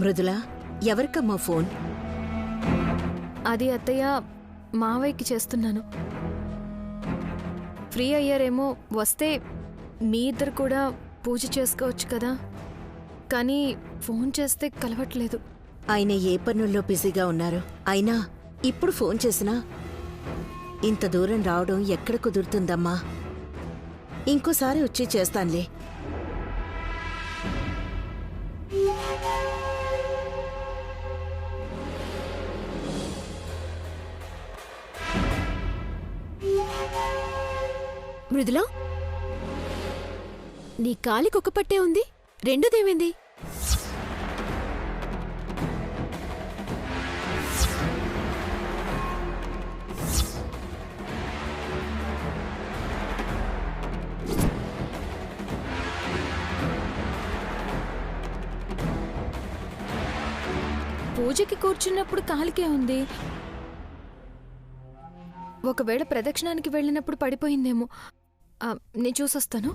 Mrudula, ఎవరికమ్మా phone? అది అత్తయ్య, మావయ్యకి చేస్తున్నాను. ఫ్రీ అయ్యారేమో, వస్తే మీ ఇద్దరు కూడా పూజ చేసుకోవచ్చు కదా. కానీ ఫోన్ చేస్తే కలవట్లేదు. ఆయన ఏ పనుల్లో బిజీగా ఉన్నారు. అయినా ఇప్పుడు ఫోన్ చేసినా ఇంత దూరం రావడం ఎక్కడ కుదురుతుందమ్మా? ఇంకోసారి వచ్చి చేస్తానులే. మృదులా, నీ కాలికొక్క పట్టే ఉంది, రెండోదేమైంది? పూజకి కూర్చున్నప్పుడు కాలికే ఉంది. ఒకవేళ ప్రదక్షిణానికి వెళ్ళినప్పుడు పడిపోయిందేమో. నేను చూసొస్తాను.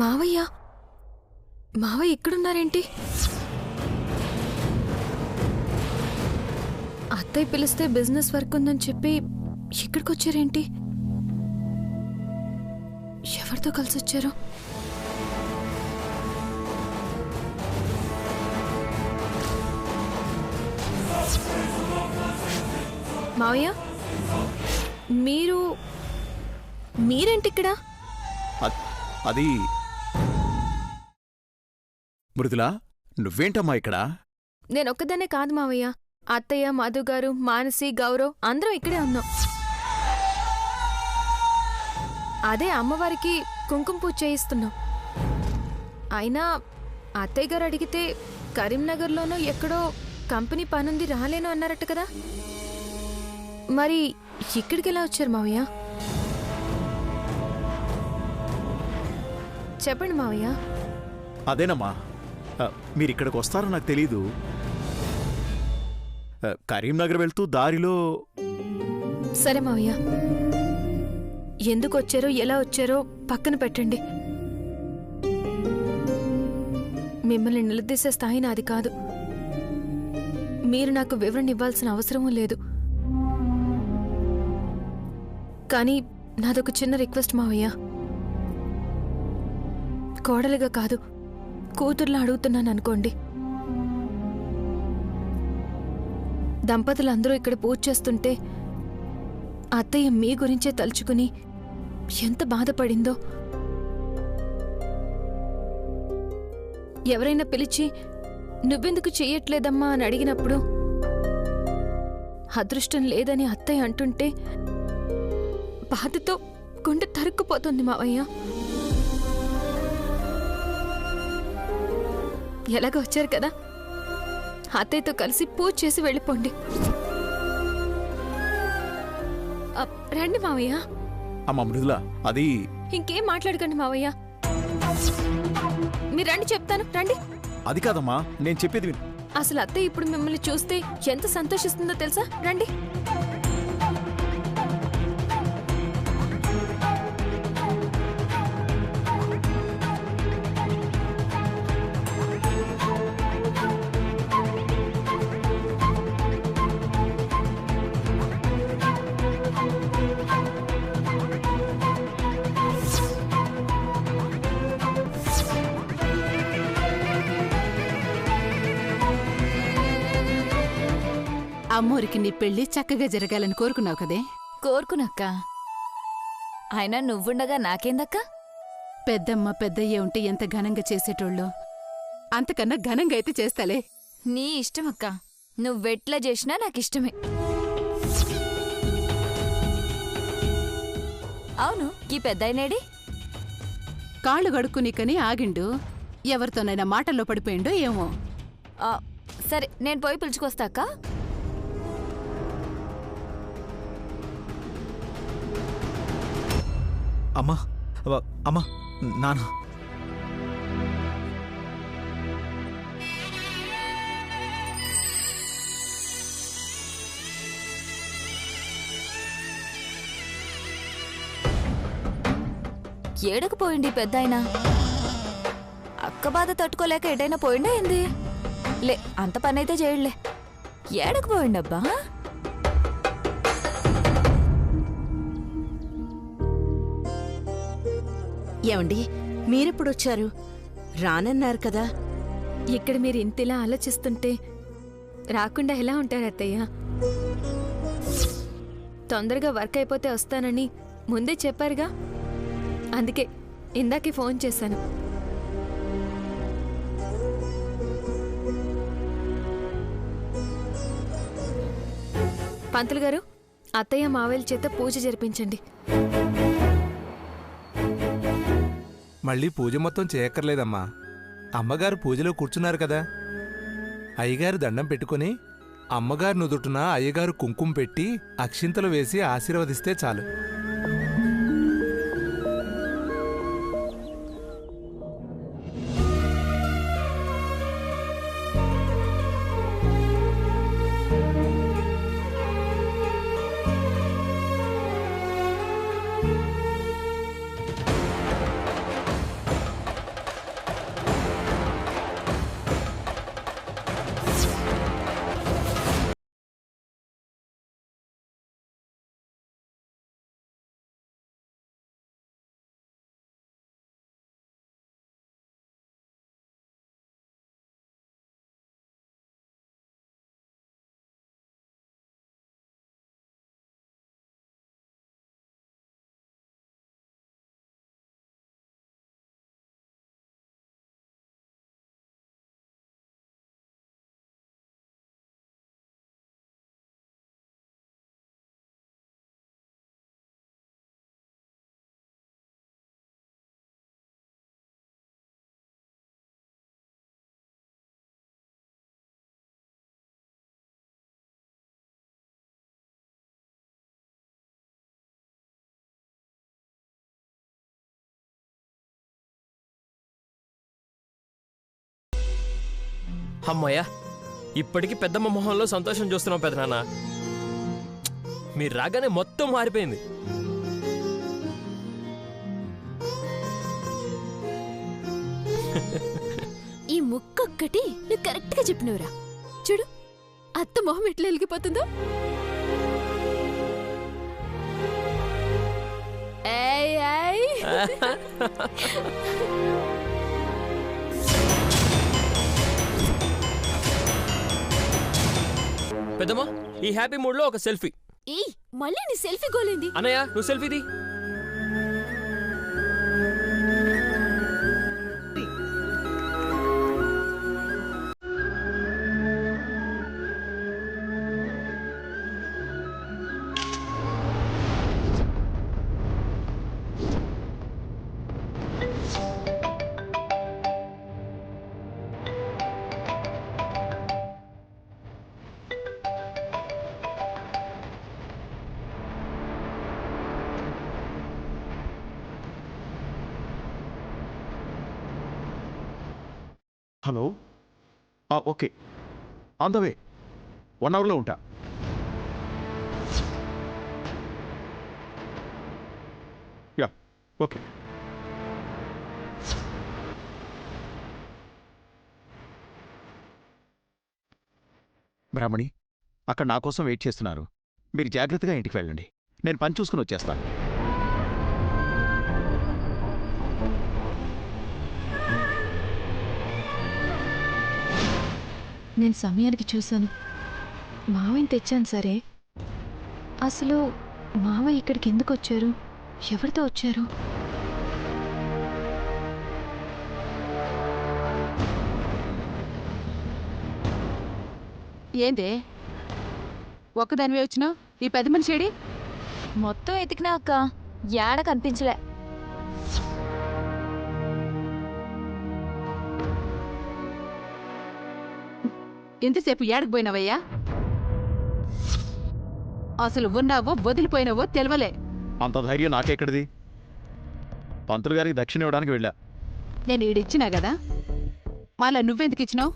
మావయ్య, మావయ్య ఇక్కడున్నారేంటి? అత్తయ్య పిలిస్తే బిజినెస్ వర్క్ ఉందని చెప్పి ఇక్కడికొచ్చారేంటి? ఎవరితో కలిసి వచ్చారు? మావయ్య, మీరేంటి ఇక్కడ? అది మృదులా, నువ్వేంటమ్మా ఇక్కడ? నేనొక్కదాన్నే కాదు మావయ్య. అత్తయ్య, మధు గారు, మానసి, గౌరవ్ అందరం ఇక్కడే ఉన్నాం. అదే అమ్మవారికి కుంకుమ పూజ చేయిస్తున్నాం. అయినా అత్తయ్య గారు అడిగితే కరీంనగర్లోనో ఎక్కడో కంపెనీ పనుంది రాలేను అన్నారట కదా. మరి ఇక్కడికి ఎలా వచ్చారు మావయ్య? చెప్పండి మావయ్య. అదేనమ్మా, మీరిక్కడికి వస్తారో నాకు తెలీదు. కరీంనగర్ వెళ్తూ దారిలో. సరే మావయ్య, ఎందుకు వచ్చారో ఎలా వచ్చారో పక్కన పెట్టండి. మిమ్మల్ని నిలదీసే స్థాయి నాది కాదు. మీరు నాకు వివరణ ఇవ్వాల్సిన అవసరమూ లేదు. కానీ నాదొక చిన్న రిక్వెస్ట్ మావయ్య. కోడలిగా కాదు, కూతుర్లా అడుగుతున్నాను అనుకోండి. దంపతులందరూ ఇక్కడ పూజ చేస్తుంటే అత్తయ్య మీ గురించే తలుచుకుని ఎంత బాధపడిందో ఎవరైనా పిలిచి నువ్వెందుకు చెయ్యట్లేదమ్మా అని అడిగినప్పుడు అదృష్టం లేదని అత్తయ్య అంటుంటే బాధతో గుండె తరుక్కుపోతుంది మావయ్య. ఎలాగో వచ్చారు కదా, అత్తయ్యతో కలిసి పూజ చేసి వెళ్ళిపోండి. రండి మావయ్య. అమ్మా మృదుల, అది ఇంకేం మాట్లాడకండి మావయ్య, మీరు రండి చెప్తాను. రండి. అది కాదమ్మా, నేను చెప్పేది విను. అసలు అత్తయ్య ఇప్పుడు మిమ్మల్ని చూస్తే ఎంత సంతోషిస్తుందో తెలుసా? రండి. అమ్మోరికి నీ పెళ్లి చక్కగా జరగాలని కోరుకున్నావు కదే? కోరుకునక్క. అయినా నువ్వుండగా నాకేందక్క? పెద్దమ్మ పెద్దయ్య ఉంటే ఎంత ఘనంగా చేసేటోళ్ళు, అంతకన్నా ఘనంగా అయితే చేస్తాలే. నీ ఇష్టమక్క, నువ్వెట్లా చేసినా నాకిష్టమే. అవును, ఈ పెద్దాయనేడి? కాళ్ళు గడుక్కునికని ఆగిండు. ఎవరితోనైనా మాటల్లో పడిపోయిండో ఏమో. సరే, నేను పోయి పిలుచుకొస్తా అక్క. అమ్మా, అమ్మా, నాన్న. ఏడకు పోయింది పెద్దాయన? అక్క బాధ తట్టుకోలేక ఎటైనా పోయిండా ఏంది? లే, అంత పనైతే చేయడులే. ఏడకు పోయిండబ్బా? ఏమండి, మీరెప్పుడొచ్చారు? రానన్నారు కదా. ఇక్కడ మీరు ఇంతలా ఆలోచిస్తుంటే రాకుండా ఎలా ఉంటారు అత్తయ్య? తొందరగా వర్క్ అయిపోతే వస్తానని ముందే చెప్పారుగా, అందుకే ఇందాకే ఫోన్ చేశాను. పంతులు గారు, అత్తయ్య మావయ్యల చేత పూజ జరిపించండి. మళ్ళీ పూజ మొత్తం చేయక్కర్లేదమ్మా. అమ్మగారు పూజలో కూర్చున్నారు కదా, అయ్యగారు దండం పెట్టుకుని అమ్మగారు నుదుటున అయ్యగారు కుంకుమ పెట్టి అక్షింతలు వేసి ఆశీర్వదిస్తే చాలు. అమ్మయ్యా, ఇప్పటికీ పెద్దమ్మ మొహంలో సంతోషం చూస్తున్నాం పెదనాన్న. మీరు రాగానే మొత్తం మారిపోయింది. ఈ ముక్కొక్కటి నువ్వు కరెక్ట్ గా చెప్పినవురా. చూడు, అత్త మొహం ఎట్లా వెలిగిపోతుందో. ఏయ్ ఏయ్. పెద్దమ్మ, ఈ హ్యాపీ మూడ్ లో ఒక సెల్ఫీ. ఈ మళ్ళీ నీ సెల్ఫీ గోలేంది? అన్నయ్య, నువ్వు సెల్ఫీది. Hello okay, on the way, 1 అవర్లో ఉంటా. Yeah, okay. బ్రాహ్మణి, అక్కడ నా కోసం వెయిట్ చేస్తున్నారు. మీరు జాగ్రత్తగా ఇంటికి వెళ్ళండి. నేను పని చూసుకుని వచ్చేస్తాను. నేను సమయానికి చూశాను. మావయ్యని తెచ్చాను సరే, అసలు మావయ్య ఇక్కడికి ఎందుకు వచ్చారు? ఎవరితో వచ్చారు? ఏందే ఒక్కదానివే వచ్చినావు? ఈ పెద్ద మనిషి ఏడి? మొత్తం ఎతికినా అక్క, ఏడ కనిపించలే. ఎంతసేపు ఏడకు పోయినావయ్యా? అసలు ఉన్నావో వదిలిపోయినావో తెలవలే. అంత ధైర్యం నాకెక్కడిది? పంతులు గారికి దక్షిణ ఇవ్వడానికి వెళ్ళా. నేను ఈడిచ్చినా కదా, మళ్ళా నువ్వెందుకు ఇచ్చినావు?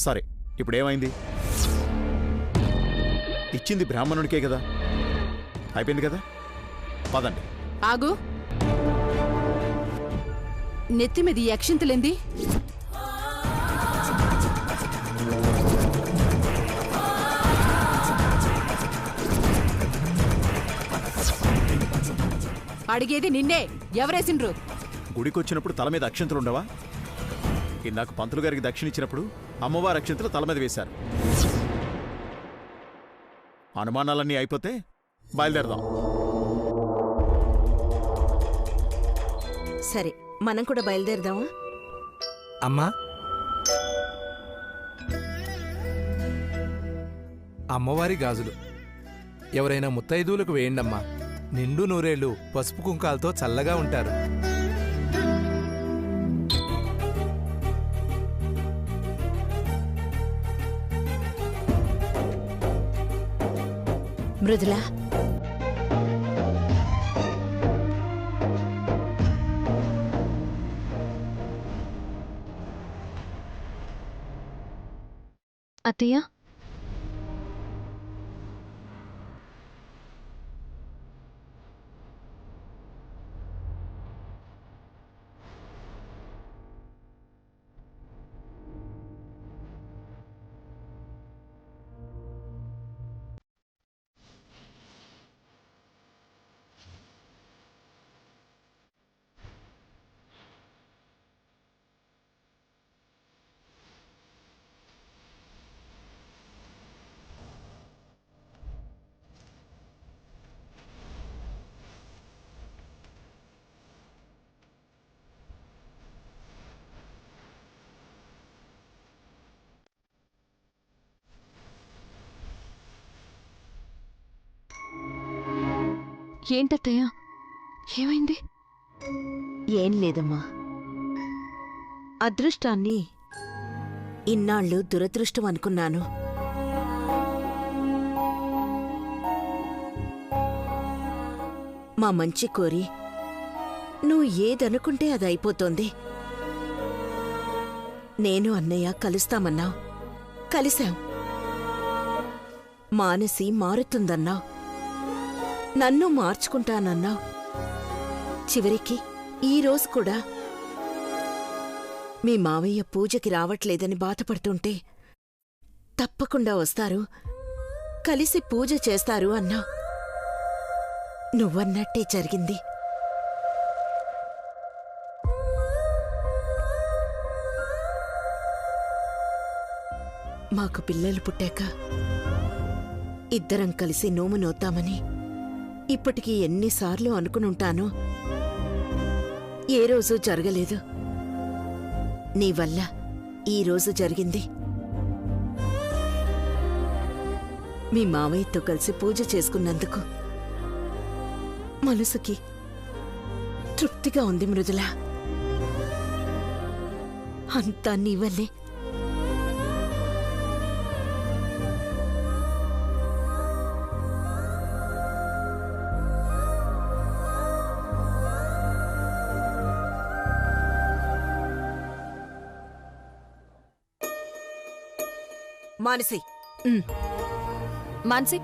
సరే, ఇప్పుడేమైంది? ఇచ్చింది బ్రాహ్మణుడికే కదా, అయిపోయింది కదా, పదండి. ఆగు. నెత్తి మీద ఈ అక్షింతలేంది? అడిగేది నిన్నే, ఎవరేసిండ్రు? గుడికొచ్చినప్పుడు తల మీద అక్షంతలు ఉండవా? ఇందాక పంతులు గారికి దక్షిణ ఇచ్చినప్పుడు అమ్మవారి అక్షంతలు తల మీద వేశారు. అనుమానాలన్నీ అయిపోతే బయలుదేరదాం. సరే, మనం కూడా బయలుదేరదామా? అమ్మా, అమ్మవారి గాజులు ఎవరైనా ముత్తైదువులకు వేయండమ్మా. నిండు నూరేళ్లు పసుపు కుంకాలతో చల్లగా ఉంటారు. మృదుల, అత్తయ్య, ఏంటత్తయ్య, ఏమైంది? ఏం లేదమ్మా. అదృష్టాన్ని ఇన్నాళ్ళు దురదృష్టం అనుకున్నాను. మా మంచి కోరి నువ్వు ఏదనుకుంటే అది అయిపోతోంది. నేను అన్నయ్య కలుస్తామన్నావు, కలిశాం. మానసి మారుతుందన్నావు, నన్ను మార్చుకుంటానన్నావు. చివరికి ఈరోజు కూడా మీ మావయ్య పూజకి రావట్లేదని బాధపడుతుంటే తప్పకుండా వస్తారు, కలిసి పూజ చేస్తారు అన్నావు. నువ్వన్నట్టే జరిగింది. మాకు పిల్లలు పుట్టాక ఇద్దరం కలిసి నోము నోతామని ఇప్పటికీ ఎన్నిసార్లు అనుకునుంటానో ఏ రోజు జరగలేదు. నీ వల్ల ఈరోజు జరిగింది. మీ మావయ్యతో కలిసి పూజ చేసుకున్నందుకు మనసుకి తృప్తిగా ఉంది మృదుల. అంతా నీ వల్లే. మానసి మాన్సి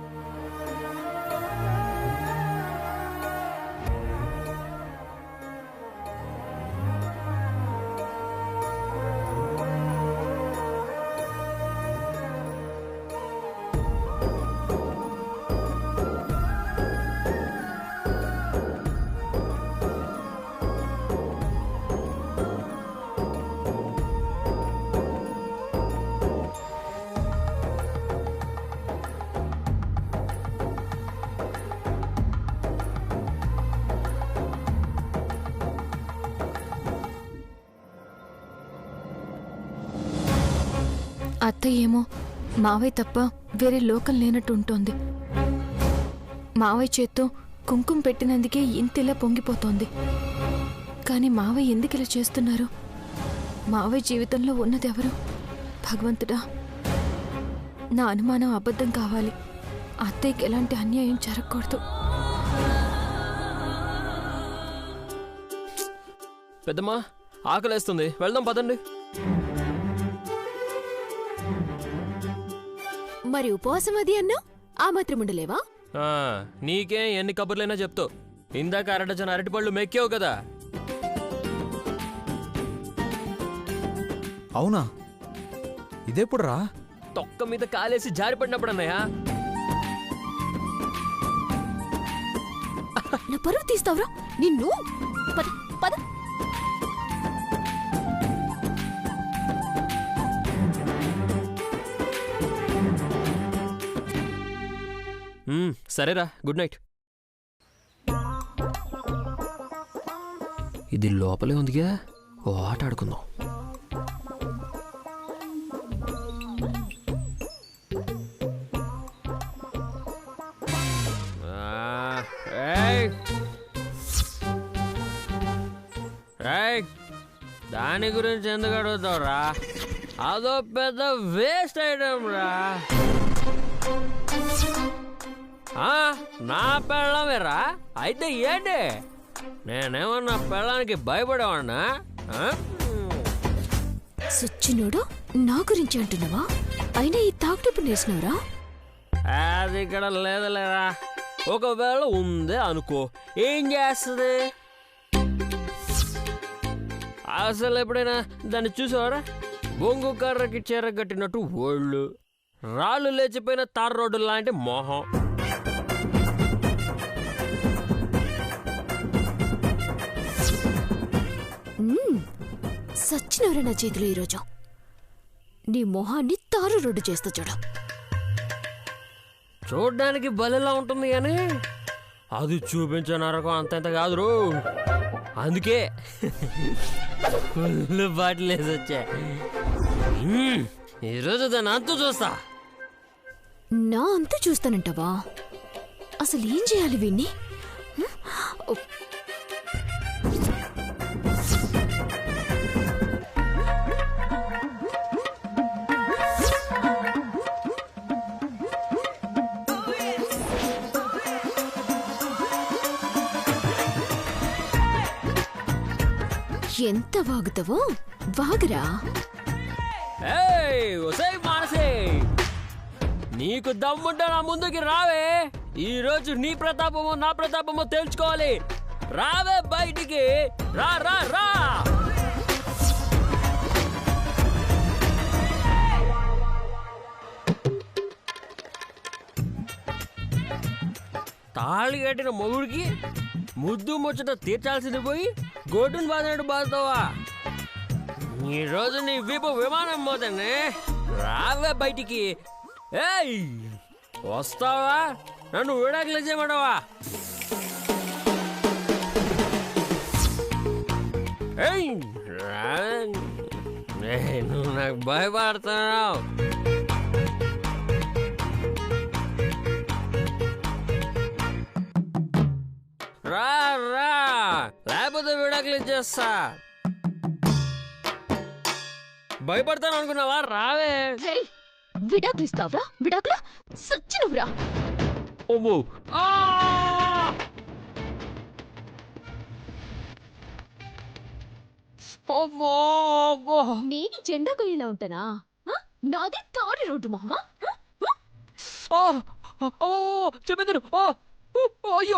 అత్త ఏమో మావయ్య తప్ప వేరే లోకం లేనట్టు ఉంటోంది. మావయ్య చేత్తో కుంకుమ పెట్టినందుకే ఇంతలా పొంగిపోతోంది. కానీ మావయ్య ఎందుకు ఇలా చేస్తున్నారు? మావయ్య జీవితంలో ఉన్నదెవరు? భగవంతుడా, నా అనుమానం అబద్ధం కావాలి. అత్తయ్యకి ఎలాంటి అన్యాయం జరగకూడదు. పెద్దమ్మా ఆకలేస్తుంది, వెళ్దాం పదండి. మరి ఉపవాసం అది అన్నా ఆ మాత్రం ఉండలేవా? నీకేం ఎన్ని కబుర్లైనా చెప్తావు. ఇందాక అరడజన అరటిపళ్ళు మెక్కావు కదా. అవునా? ఇదేప్పుడు రా? తొక్క మీద కాలేసి జారిపడినప్పుడు అన్నయ్యా. నా పరువు తీస్తావురా నిన్ను. పద పద. సరేరా, గుడ్ నైట్. ఇది లోపలే ఉందిగా, ఓ ఆట ఆడుకుందాం. దాని గురించి ఎందుకు అడుగుతావురా? అదో పెద్ద వేస్ట్ ఐటమ్ రా. నా పెళ్ళమేరా అయితే ఏంటి? నేనేమన్నా పెళ్ళానికి భయపడేవాడినా? సచ్చినోడు నా గురించి అంటున్నావా? అయినా ఈ తాగుటప్పు నేసినవరా? అది ఇక్కడ లేదులేరా. ఒకవేళ ఉందే అనుకో, ఏం చేస్తుంది? అసలు ఎప్పుడైనా దాన్ని చూసావరా? బొంగు కర్రకి చీర కట్టినట్టు ఒళ్ళు, రాళ్ళు లేచిపోయిన తార్ రోడ్డు లాంటి మొహం. సచ్చినవరా నా చేతిలో ఈరోజు. నీ మొహాన్ని తారు రోడ్డు చేస్తా చూడ. చూడ్డానికి బలిలా ఉంటుంది కానీ అది చూపించే నరకం అంతంత కాదు. అందుకే ఫుల్ బాటిల్ వేసి వచ్చా. ఈరోజు దాన్ని అంతు చూస్తా. నా అంతు చూస్తానంటావా? అసలు ఏం చేయాలి వీణ్ణి? ఎంత వాగుతావో వాగరా. మానసే, నీకు దమ్ముంటే నా ముందుకి రావే. ఈ రోజు నీ ప్రతాపమో నా ప్రతాపమో తెలుసుకోవాలి. రావే బయటికి, రా రా రా. తాళి కట్టిన మొగుడికి ముద్దు ముచ్చట తీర్చాల్సింది పోయి గోటును బాధినట్టు బాధతావా? ఈరోజు నీ వీపు విమానం మోతనే. రావే బయటికి. ఏయ్, వస్తావా? నన్ను విడాకులు చేయమంటావా? ఏయ్, నువ్వు నాకు భయపడుతున్నావు. రా రా, లేకపోతే విడాకులు ఇచ్చేస్తా. భయపడతాను అనుకున్నావా? రావే. విడాకులు ఇస్తావరా? విడాకులు సచ్చినవురా. నేను జెండా కొయ్యలా ఉంటానా? నాది తాడి రోడ్డు మామ. చెప్పేది అయ్యో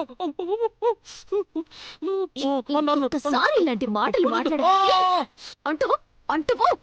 ఒక్కసారి ఇలాంటి మాటలు మాట్లాడ అంటూ అంటూ పోదు